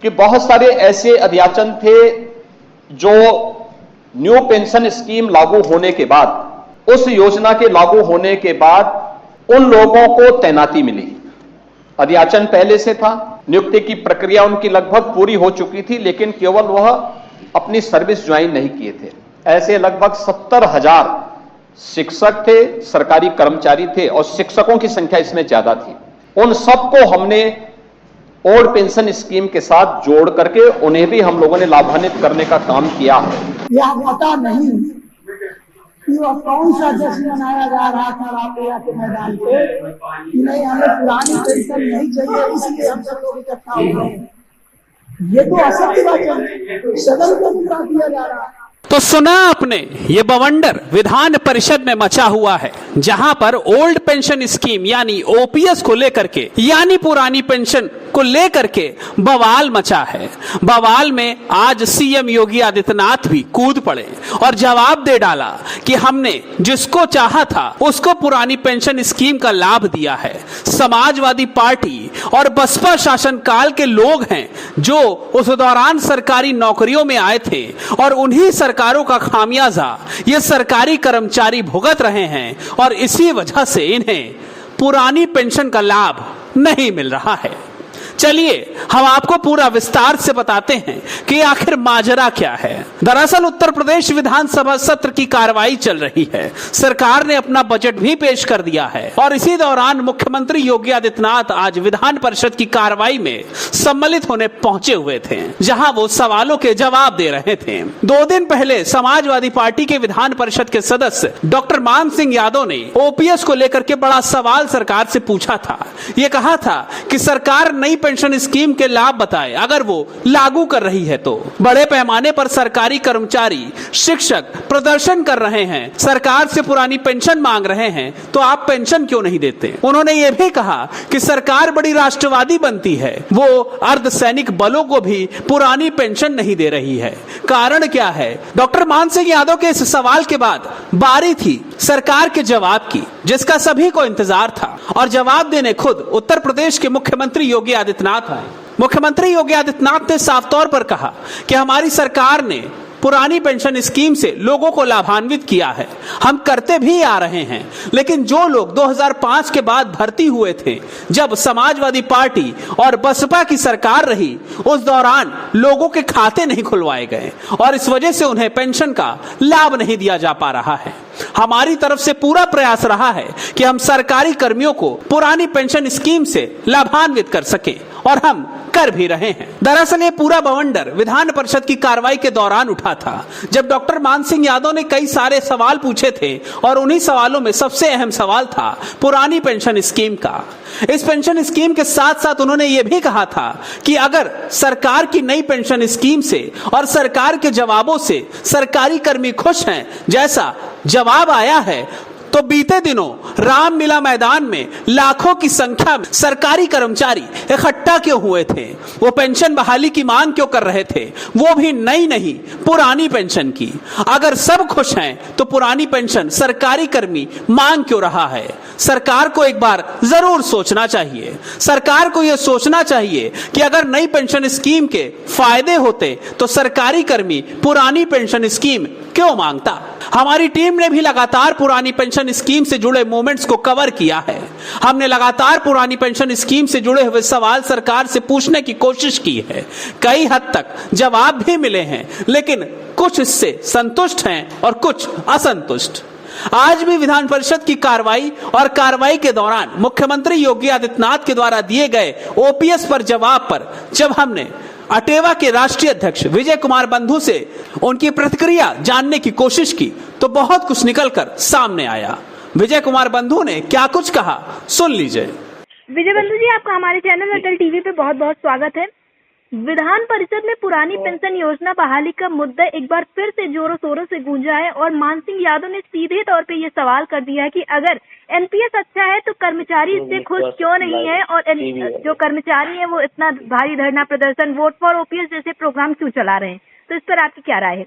कि बहुत सारे ऐसे अध्याचन थे जो न्यू पेंशन स्कीम लागू होने के बाद, उस योजना के लागू होने के बाद उन लोगों को तैनाती मिली। अध्याचन पहले से था, नियुक्ति की प्रक्रिया उनकी लगभग पूरी हो चुकी थी, लेकिन केवल वह अपनी सर्विस ज्वाइन नहीं किए थे। ऐसे लगभग 70,000 शिक्षक थे, सरकारी कर्मचारी थे और शिक्षकों की संख्या इसमें ज्यादा थी। उन सबको हमने ओल्ड पेंशन स्कीम के साथ जोड़ करके उन्हें भी हम लोगों ने लाभान्वित करने का काम किया है। यह पता नहीं कि वह कौन सा जश्न मनाया जा रहा था रामलीला के मैदान पे, कि नहीं हमें पुरानी पेंशन नहीं चाहिए इसलिए हम सब लोग इकट्ठा हो गए। ये तो असत्य बात है, सदन को मुद्दा दिया जा रहा है। तो सुना आपने, ये बवंडर विधान परिषद में मचा हुआ है, जहां पर ओल्ड पेंशन स्कीम यानी ओपीएस को लेकर के, यानी पुरानी पेंशन को लेकर के बवाल मचा है। बवाल में आज सीएम योगी आदित्यनाथ भी कूद पड़े और जवाब दे डाला कि हमने जिसको चाहा था उसको पुरानी पेंशन स्कीम का लाभ दिया है। समाजवादी पार्टी और बसपा शासनकाल के लोग हैं जो उस दौरान सरकारी नौकरियों में आए थे और उन्हीं सरकारों का खामियाजा ये सरकारी कर्मचारी भुगत रहे हैं और इसी वजह से इन्हें पुरानी पेंशन का लाभ नहीं मिल रहा है। चलिए हम आपको पूरा विस्तार से बताते हैं कि आखिर माजरा क्या है। दरअसल उत्तर प्रदेश विधानसभा सत्र की कार्रवाई चल रही है। सरकार ने अपना बजट भी पेश कर दिया है और इसी दौरान मुख्यमंत्री योगी आदित्यनाथ आज विधान परिषद की कार्रवाई में सम्मिलित होने पहुंचे हुए थे, जहां वो सवालों के जवाब दे रहे थे। 2 दिन पहले समाजवादी पार्टी के विधान परिषद के सदस्य डॉक्टर मान सिंह यादव ने ओपीएस को लेकर के बड़ा सवाल सरकार से पूछा था। ये कहा था कि सरकार नई पेंशन स्कीम के लाभ बताए, अगर वो लागू कर रही है तो। बड़े पैमाने पर सरकारी कर्मचारी, शिक्षक प्रदर्शन कर रहे हैं, सरकार से पुरानी पेंशन मांग रहे हैं, तो आप पेंशन क्यों नहीं देते। उन्होंने ये भी कहा कि सरकार बड़ी राष्ट्रवादी बनती है, वो अर्धसैनिक बलों को भी पुरानी पेंशन नहीं दे रही है। कारण क्या है। डॉक्टर मान सिंह यादव के इस सवाल के बाद बारी थी सरकार के जवाब की, जिसका सभी को इंतजार था और जवाब देने खुद उत्तर प्रदेश के मुख्यमंत्री योगी आदित्यनाथ आए। मुख्यमंत्री योगी आदित्यनाथ ने साफ तौर पर कहा कि हमारी सरकार ने पुरानी पेंशन स्कीम से लोगों को लाभान्वित किया है, हम करते भी आ रहे हैं, लेकिन जो लोग 2005 के बाद भर्ती हुए थे, जब समाजवादी पार्टी और बसपा की सरकार रही, उस दौरान लोगों के खाते नहीं खुलवाए गए और इस वजह से उन्हें पेंशन का लाभ नहीं दिया जा पा रहा है। हमारी तरफ से पूरा प्रयास रहा है कि हम सरकारी कर्मियों को पुरानी पेंशन स्कीम से लाभान्वित कर सकें और हम कर भी रहे हैं। दरअसल ये पूरा बवंडर विधान परिषद की कार्रवाई के दौरान उठा था, जब डॉक्टर मान सिंह यादव ने कई सारे सवाल पूछे थे और उन्हीं सवालों में सबसे अहम सवाल था पुरानी पेंशन स्कीम का। इस पेंशन स्कीम के साथ साथ उन्होंने ये भी कहा था कि अगर सरकार की नई पेंशन स्कीम से और सरकार के जवाबों से सरकारी कर्मी खुश हैं, जैसा जवाब आया है, तो बीते दिनों रामलीला मैदान में लाखों की संख्या में सरकारी कर्मचारी इकट्ठा क्यों हुए थे। वो पेंशन बहाली की मांग क्यों कर रहे थे, वो भी नई नहीं पुरानी पेंशन की। अगर सब खुश हैं तो पुरानी पेंशन सरकारी कर्मी मांग क्यों रहा है। सरकार को एक बार जरूर सोचना चाहिए। सरकार को यह सोचना चाहिए कि अगर नई पेंशन स्कीम के फायदे होते तो सरकारी कर्मी पुरानी पेंशन स्कीम क्यों मांगता। हमारी टीम ने भी लगातार पुरानी पेंशन स्कीम से जुड़े मूवमेंट्स को कवर किया है। हमने लगातार पुरानी पेंशन स्कीम से जुड़े हुए सवाल सरकार से पूछने की कोशिश की है। कई हद तक जवाब भी मिले हैं, लेकिन कुछ इससे संतुष्ट हैं और कुछ असंतुष्ट। आज भी विधान परिषद की कार्रवाई और कार्रवाई के दौरान मुख्यमंत्री योगी आदित्यनाथ के द्वारा दिए गए ओपीएस पर जवाब पर जब हमने अटेवा के राष्ट्रीय अध्यक्ष विजय कुमार बंधु से उनकी प्रतिक्रिया जानने की कोशिश की, तो बहुत कुछ निकलकर सामने आया। विजय कुमार बंधु ने क्या कुछ कहा, सुन लीजिए। विजय बंधु जी, आपका हमारे चैनल अटल टीवी पे बहुत बहुत स्वागत है। विधान परिषद में पुरानी पेंशन योजना बहाली का मुद्दा एक बार फिर से जोरों शोरों से गूंजा है और मान सिंह यादव ने सीधे तौर पे ये सवाल कर दिया है कि अगर एनपीएस अच्छा है तो कर्मचारी इससे खुश क्यों नहीं है और जो कर्मचारी है वो इतना भारी धरना प्रदर्शन, वोट फॉर ओपीएस जैसे प्रोग्राम क्यों चला रहे हैं। तो इस पर आपकी क्या राय है।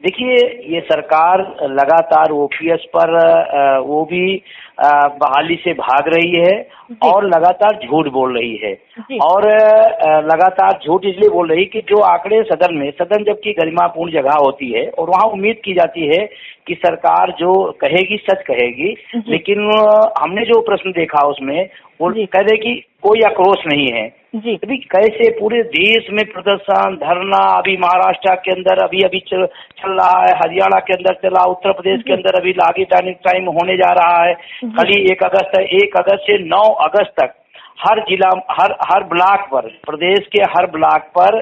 देखिए, ये सरकार लगातार ओपीएस पर वो भी बहाली से भाग रही है और लगातार झूठ बोल रही है। और लगातार झूठ इसलिए बोल रही कि जो आंकड़े सदन जबकि गरिमापूर्ण जगह होती है और वहाँ उम्मीद की जाती है कि सरकार जो कहेगी सच कहेगी, लेकिन हमने जो प्रश्न देखा उसमें वो कह रहे कि कोई आक्रोश नहीं है। अभी कैसे पूरे देश में प्रदर्शन, धरना, अभी महाराष्ट्र के अंदर अभी चल रहा है, हरियाणा के अंदर चला, उत्तर प्रदेश के अंदर अभी लागी टाइम होने जा रहा है। कल ही 1 अगस्त है, 1 अगस्त से 9 अगस्त तक हर जिला, हर ब्लॉक पर, प्रदेश के हर ब्लॉक पर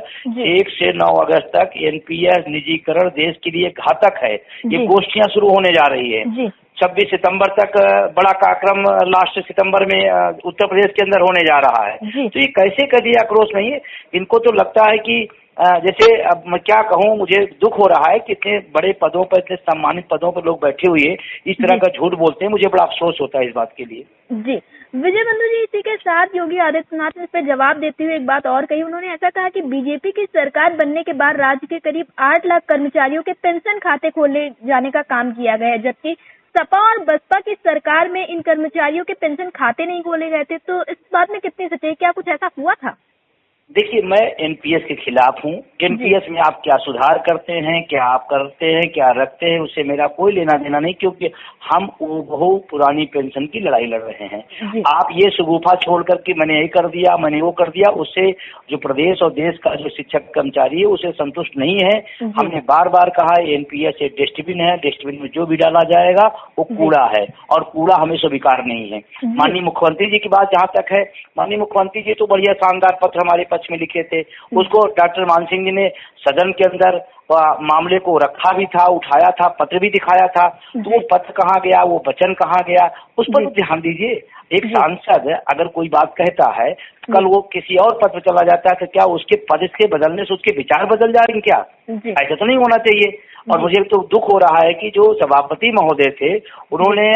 1 से 9 अगस्त तक एनपीएस निजीकरण देश के लिए घातक है, ये गोष्ठियां शुरू होने जा रही है। 26 सितंबर तक बड़ा कार्यक्रम लास्ट सितंबर में उत्तर प्रदेश के अंदर होने जा रहा है। तो ये कैसे कभी आक्रोश नहीं है? इनको तो लगता है कि जैसे, अब मैं क्या कहूँ, मुझे दुख हो रहा है कि इतने बड़े पदों पर, इतने सम्मानित पदों पर लोग बैठे हुए इस तरह का झूठ बोलते हैं। मुझे बड़ा अफसोस होता है इस बात के लिए। जी विजय बंधु जी, इसी के साथ योगी आदित्यनाथ ने इस पर जवाब देते हुए एक बात और कही। उन्होंने ऐसा कहा कि बीजेपी की सरकार बनने के बाद राज्य के करीब 8 लाख कर्मचारियों के पेंशन खाते खोले जाने का काम किया गया है, जबकि सपा और बसपा की सरकार में इन कर्मचारियों के पेंशन खाते नहीं खोले गए थे। तो इस बात में कितनी सच्चाई, क्या कुछ ऐसा हुआ था? देखिए, मैं एनपीएस के खिलाफ हूँ। एनपीएस में आप क्या सुधार करते हैं, क्या आप करते हैं, क्या रखते हैं, उससे मेरा कोई लेना देना नहीं, क्योंकि हम वो पुरानी पेंशन की लड़ाई लड़ रहे हैं। आप ये शगुफा छोड़ करके मैंने ये कर दिया, मैंने वो कर दिया, उससे जो प्रदेश और देश का जो शिक्षक कर्मचारी है उसे संतुष्ट नहीं है। हमने बार बार कहा है एनपीएस एक डस्टबिन है, डस्टबिन में जो भी डाला जाएगा वो कूड़ा है और कूड़ा हमें स्वीकार नहीं है। माननीय मुख्यमंत्री जी की बात जहाँ तक है, माननीय मुख्यमंत्री जी तो बढ़िया शानदार पत्र हमारे में लिखे थे, उसको डॉक्टर मान सिंह जी ने सदन के अंदर मामले को रखा भी था, उठाया था, पत्र भी दिखाया था। तो वो पत्र कहाँ गया, वो वचन कहाँ गया, उस पर तो ध्यान दीजिए। एक सांसद अगर कोई बात कहता है, कल वो किसी और पद पर चला जाता है, तो क्या उसके पद के बदलने से उसके विचार बदल जाएंगे क्या? ऐसा तो नहीं होना चाहिए। और मुझे तो दुख हो रहा है कि जो सभापति महोदय थे, उन्होंने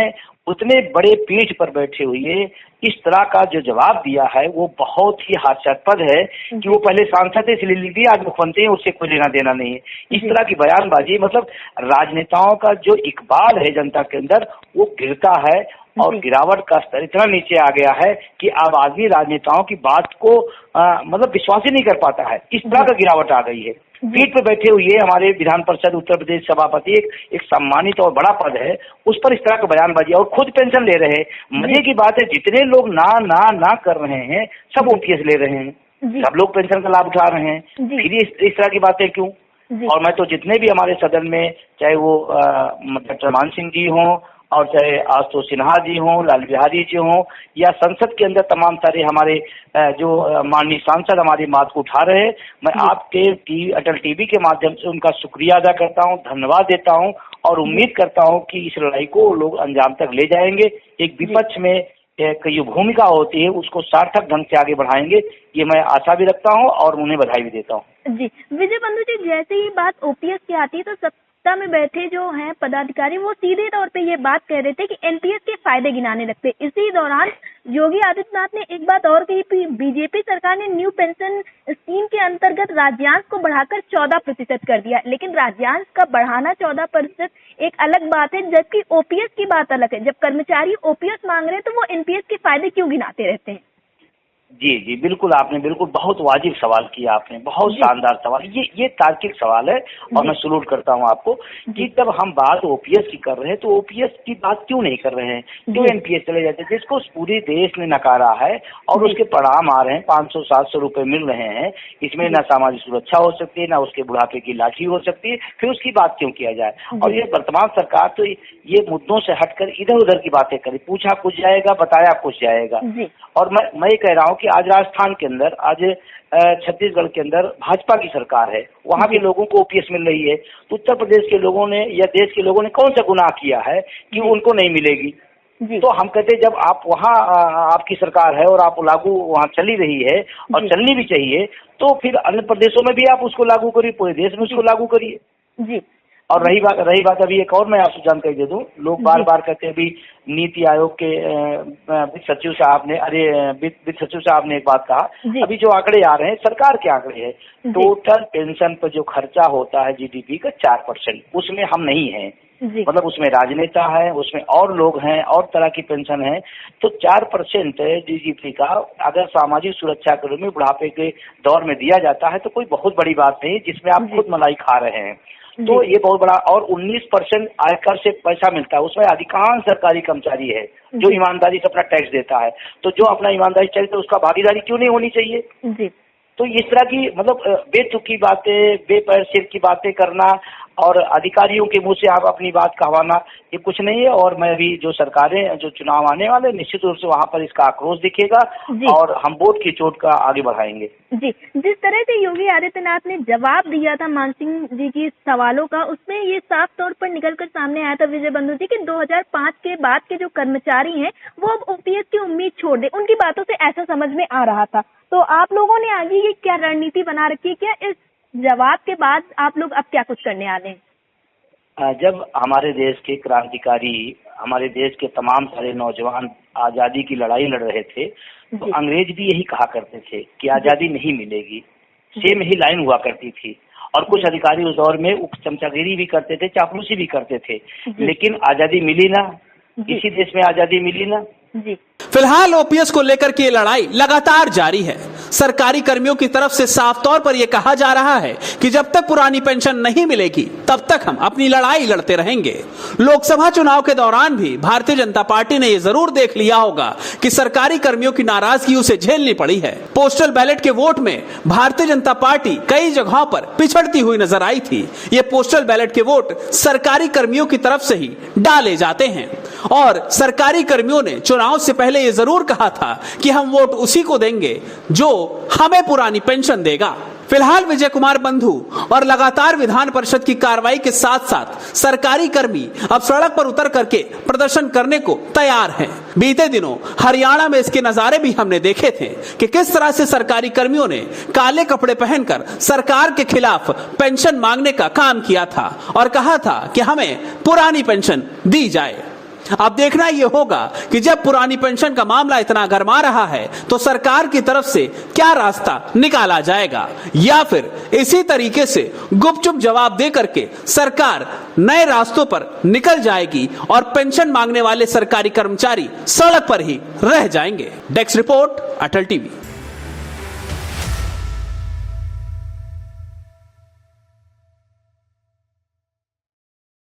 उतने बड़े पीठ पर बैठे हुए इस तरह का जो जवाब दिया है वो बहुत ही हास्यास्पद है कि वो पहले सांसद थे इसलिए लिख दिया, आज मुख्यमंत्री है, उससे कोई लेना देना नहीं है। इस तरह की बयानबाजी, मतलब राजनेताओं का जो इकबाल है जनता के अंदर वो गिरता है और गिरावट का स्तर इतना नीचे आ गया है कि अब आदमी राजनेताओं की बात को मतलब विश्वास ही नहीं कर पाता है। इस तरह का गिरावट आ गई है। पीठ पर बैठे हुए हमारे विधान परिषद उत्तर प्रदेश सभापति, एक सम्मानित और बड़ा पद है, उस पर इस तरह का बयानबाजी और खुद पेंशन ले रहे हैं। मजे की बात है, जितने लोग ना कर रहे हैं सब ओपीएस ले रहे हैं, सब लोग पेंशन का लाभ उठा रहे हैं। फिर इस तरह की बातें क्यों? और मैं तो जितने भी हमारे सदन में, चाहे वो डॉक्टर मान सिंह जी हों और चाहे आशुतोष सिन्हा जी हों, लाल बिहारी जी हों, या संसद के अंदर तमाम सारे हमारे जो माननीय सांसद हमारी बात को उठा रहे हैं, मैं आपके अटल टीवी के माध्यम से उनका शुक्रिया अदा करता हूं, धन्यवाद देता हूं और उम्मीद करता हूं कि इस लड़ाई को लोग अंजाम तक ले जाएंगे। एक विपक्ष में एक जो भूमिका होती है उसको सार्थक ढंग से आगे बढ़ाएंगे, ये मैं आशा भी रखता हूं और उन्हें बधाई भी देता हूं। जी विजय बंधु जी, जैसे ही बात ओपीएस की आती है तो सत्ता में बैठे जो हैं पदाधिकारी वो सीधे तौर पे ये बात कह रहे थे कि एनपीएस के फायदे गिनाने लगते। इसी दौरान योगी आदित्यनाथ ने एक बात और कही, बीजेपी सरकार ने न्यू पेंशन स्कीम के अंतर्गत राज्यांश को बढ़ाकर 14% कर दिया, लेकिन राज्यांश का बढ़ाना 14% एक अलग बात है, जबकि ओपीएस की बात अलग है। जब कर्मचारी ओपीएस मांग रहे हैं तो वो एनपीएस के फायदे क्यों गिनाते रहते हैं? जी बिल्कुल, आपने बिल्कुल बहुत वाजिब सवाल किया, आपने बहुत शानदार सवाल। ये तार्किक सवाल है और मैं सलूट करता हूं आपको कि जब हम बात ओपीएस की कर रहे हैं तो ओपीएस की बात क्यों नहीं कर रहे हैं, क्यों एनपीएस चले जाते हैं, जिसको पूरे देश ने नकारा है और उसके परिणाम आ रहे हैं। 500-700 रुपए मिल रहे हैं, इसमें ना सामाजिक सुरक्षा हो सकती है, ना उसके बुढ़ापे की लाठी हो सकती है, फिर उसकी बात क्यों किया जाए। और ये वर्तमान सरकार तो ये मुद्दों से हटकर इधर उधर की बातें करे, पूछा कुछ जाएगा, बताया कुछ जाएगा। और मैं ये कह रहा हूँ कि आज राजस्थान के अंदर, आज छत्तीसगढ़ के अंदर भाजपा की सरकार है, वहाँ के लोगों को ओपीएस मिल रही है, तो उत्तर प्रदेश के लोगों ने या देश के लोगों ने कौन सा गुनाह किया है कि उनको नहीं मिलेगी? तो हम कहते जब आप वहाँ आपकी सरकार है और आप लागू वहाँ चली रही है और चलनी भी चाहिए, तो फिर अन्य प्रदेशों में भी आप उसको लागू करिए, पूरे देश में उसको लागू करिए। जी और रही बात अभी एक और मैं आपको जानकारी दे दूं, लोग बार बार कहते हैं अभी नीति आयोग के वित्त सचिव साहब ने एक बात कहा, अभी जो आंकड़े आ रहे हैं सरकार के आंकड़े हैं, टोटल पेंशन पर जो खर्चा होता है जीडीपी का 4%, उसमें हम नहीं हैं, मतलब उसमें राजनेता है, उसमें और लोग हैं, और तरह की पेंशन है, तो 4% जीडीपी का अगर सामाजिक सुरक्षा के रूप में बुढ़ापे के दौर में दिया जाता है तो कोई बहुत बड़ी बात नहीं, जिसमें आप खुद मलाई खा रहे हैं, तो ये बहुत बड़ा। और 19% आयकर से पैसा मिलता है, उसमें अधिकांश सरकारी कर्मचारी है जो ईमानदारी से अपना टैक्स देता है, तो जो अपना ईमानदारी टैक्स देता है उसका भागीदारी क्यों नहीं होनी चाहिए? तो इस तरह की मतलब बेतुकी बातें, बेपैर सिर की बातें करना और अधिकारियों के मुंह से आप अपनी बात कहवाना, ये कुछ नहीं है। और मैं भी जो सरकारें, जो चुनाव आने वाले, निश्चित रूप से वहाँ पर इसका आक्रोश दिखेगा और हम वोट की चोट का आगे बढ़ाएंगे। जी, जिस तरह से योगी आदित्यनाथ ने जवाब दिया था मानसिंह जी की सवालों का, उसमें ये साफ तौर पर निकलकर सामने आया था विजय बंधु जी कि 2005 के बाद के जो कर्मचारी हैं वो अब ओपीएस की उम्मीद छोड़ दे, उनकी बातों से ऐसा समझ में आ रहा था। तो आप लोगों ने आगे ये क्या रणनीति बना रखी है, क्या इस जवाब के बाद आप लोग अब क्या कुछ करने वाले हैं? जब हमारे देश के क्रांतिकारी, हमारे देश के तमाम सारे नौजवान आजादी की लड़ाई लड़ रहे थे, तो अंग्रेज भी यही कहा करते थे कि आजादी नहीं मिलेगी, सेम ही लाइन हुआ करती थी। और कुछ अधिकारी उस दौर में चमचागिरी भी करते थे, चापलूसी भी करते थे, लेकिन आजादी मिली ना, इसी देश में आजादी मिली ना। फिलहाल ओपीएस को लेकर की लड़ाई लगातार जारी है। सरकारी कर्मियों की तरफ से साफ तौर पर यह कहा जा रहा है कि जब तक पुरानी पेंशन नहीं मिलेगी तब तक हम अपनी लड़ाई लड़ते रहेंगे। लोकसभा चुनाव के दौरान भी भारतीय जनता पार्टी ने यह जरूर देख लिया होगा कि सरकारी कर्मियों की नाराजगी उसे झेलनी पड़ी है। पोस्टल बैलेट के वोट में भारतीय जनता पार्टी कई जगहों पर पिछड़ती हुई नजर आई थी। ये पोस्टल बैलेट के वोट सरकारी कर्मियों की तरफ से ही डाले जाते हैं और सरकारी कर्मियों ने चुनाव से पहले ये जरूर कहा था कि हम वोट उसी को देंगे जो हमें पुरानी पेंशन देगा। फिलहाल विजय कुमार बंधु और लगातार विधान परिषद की कार्रवाई के साथ साथ सरकारी कर्मी अब सड़क पर उतर करके प्रदर्शन करने को तैयार हैं। बीते दिनों हरियाणा में इसके नजारे भी हमने देखे थे कि किस तरह से सरकारी कर्मियों ने काले कपड़े पहनकर सरकार के खिलाफ पेंशन मांगने का काम किया था और कहा था कि हमें पुरानी पेंशन दी जाए। अब देखना यह होगा कि जब पुरानी पेंशन का मामला इतना गरमा रहा है तो सरकार की तरफ से क्या रास्ता निकाला जाएगा, या फिर इसी तरीके से गुपचुप जवाब दे करके सरकार नए रास्तों पर निकल जाएगी और पेंशन मांगने वाले सरकारी कर्मचारी सड़क पर ही रह जाएंगे। डेस्क रिपोर्ट, अटल टीवी।